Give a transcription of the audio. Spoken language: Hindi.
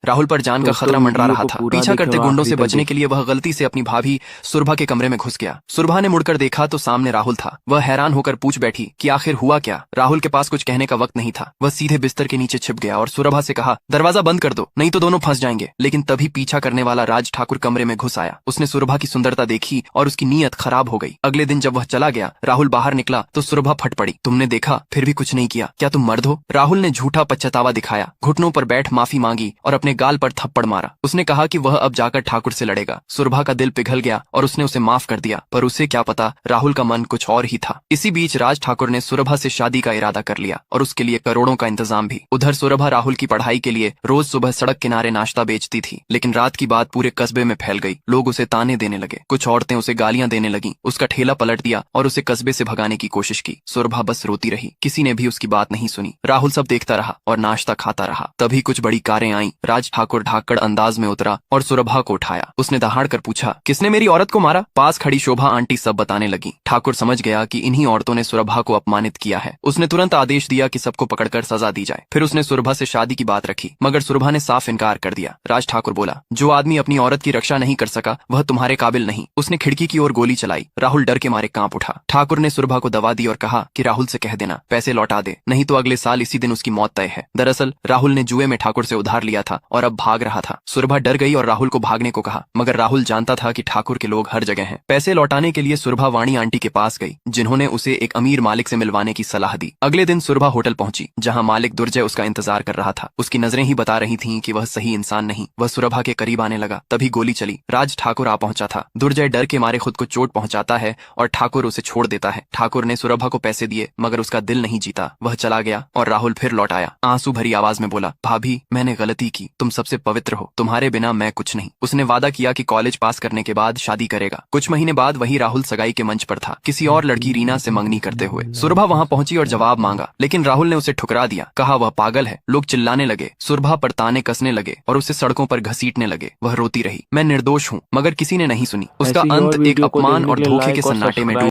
राहुल पर जान का खतरा मंडरा रहा था। पीछा करते गुंडों से बचने के लिए वह गलती से अपनी भाभी सुरभा के कमरे में घुस गया। सुरभा ने मुड़कर देखा तो सामने राहुल था। वह हैरान होकर पूछ बैठी कि आखिर हुआ क्या। राहुल के पास कुछ कहने का वक्त नहीं था। वह सीधे बिस्तर के नीचे छिप गया और सुरभा से कहा, दरवाजा बंद कर दो, नहीं तो दोनों फंस जाएंगे। लेकिन तभी पीछा करने वाला राज ठाकुर कमरे में घुस आया। उसने सुरभा की सुंदरता देखी और उसकी नीयत खराब हो गई। अगले दिन जब वह चला गया, राहुल बाहर निकला तो सुरभा फट पड़ी। तुमने देखा फिर भी कुछ नहीं किया, क्या तुम मर्द हो? राहुल ने झूठा पछतावा दिखाया, घुटनों पर बैठ माफी मांगी और अपने गाल पर थप्पड़ मारा। उसने कहा कि वह अब जाकर ठाकुर से लड़ेगा। सुरभा का दिल पिघल गया और उसने उसे माफ कर दिया, पर उसे क्या पता राहुल का मन कुछ और ही था। इसी बीच राज ठाकुर ने सुरभा से शादी का इरादा कर लिया और उसके लिए करोड़ों का इंतजाम भी। उधर सुरभा राहुल की पढ़ाई के लिए रोज सुबह सड़क किनारे नाश्ता बेचती थी। लेकिन रात की बात पूरे कस्बे में फैल गई। लोग उसे ताने देने लगे, कुछ औरतें उसे गालियां देने लगीं। उसका ठेला पलट दिया और उसे कस्बे से भगाने की कोशिश की। सुरभा बस रोती रही, किसी ने भी उसकी बात नहीं सुनी। राहुल सब देखता रहा और नाश्ता खाता रहा। तभी कुछ बड़ी कारें आईं। राज ठाकुर ढाकड़ अंदाज में उतरा और सुरभा को उठाया। उसने दहाड़ कर पूछा, किसने मेरी औरत को मारा? पास खड़ी शोभा आंटी सब बताने लगी। ठाकुर समझ गया कि इन्हीं औरतों ने सुरभा को अपमानित किया है। उसने तुरंत आदेश दिया कि सबको पकड़कर सजा दी जाए। फिर उसने सुरभा से शादी की बात रखी, मगर सुरभा ने साफ इनकार कर दिया। राज ठाकुर बोला, जो आदमी अपनी औरत की रक्षा नहीं कर सका वह तुम्हारे काबिल नहीं। उसने खिड़की की ओर गोली चलाई। राहुल डर के मारे कांप उठा। ठाकुर ने सुरभा को दवा दी और कहा कि राहुल से कह देना पैसे लौटा दे, नहीं तो अगले साल इसी दिन उसकी मौत तय है। दरअसल राहुल ने जुए में ठाकुर से उधार लिया था और अब भाग रहा था। सुरभा डर गई और राहुल को भागने को कहा, मगर राहुल जानता था कि ठाकुर के लोग हर जगह हैं। पैसे लौटाने के लिए सुरभा वाणी आंटी के पास गई, जिन्होंने उसे एक अमीर मालिक से मिलवाने की सलाह दी। अगले दिन सुरभा होटल पहुंची, जहां मालिक दुर्जय उसका इंतजार कर रहा था। उसकी नजरें ही बता रही थीं कि वह सही इंसान नहीं। वह सुरभा के करीब आने लगा, तभी गोली चली। राज ठाकुर आ पहुंचा था। दुर्जय डर के मारे खुद को चोट पहुंचाता है और ठाकुर उसे छोड़ देता है। ठाकुर ने सुरभा को पैसे दिए, मगर उसका दिल नहीं जीता। वह चला गया और राहुल फिर लौट आया। आंसू भरी आवाज में बोला, भाभी मैंने गलती की, तुम सबसे पवित्र हो, तुम्हारे बिना मैं कुछ नहीं। उसने वादा किया कि कॉलेज पास करने के बाद शादी करेगा। कुछ महीने बाद वही राहुल सगाई के मंच पर था, किसी और लड़की रीना से मंगनी करते हुए। सुरभा वहां पहुंची और जवाब मांगा, लेकिन राहुल ने उसे ठुकरा दिया। कहा वह पागल है। लोग चिल्लाने लगे, सुरभा पर ताने कसने लगे और उसे सड़कों पर घसीटने लगे। वह रोती रही, मैं निर्दोष हूँ, मगर किसी ने नहीं सुनी। उसका अंत एक अपमान और धोखे के सन्नाटे में डूब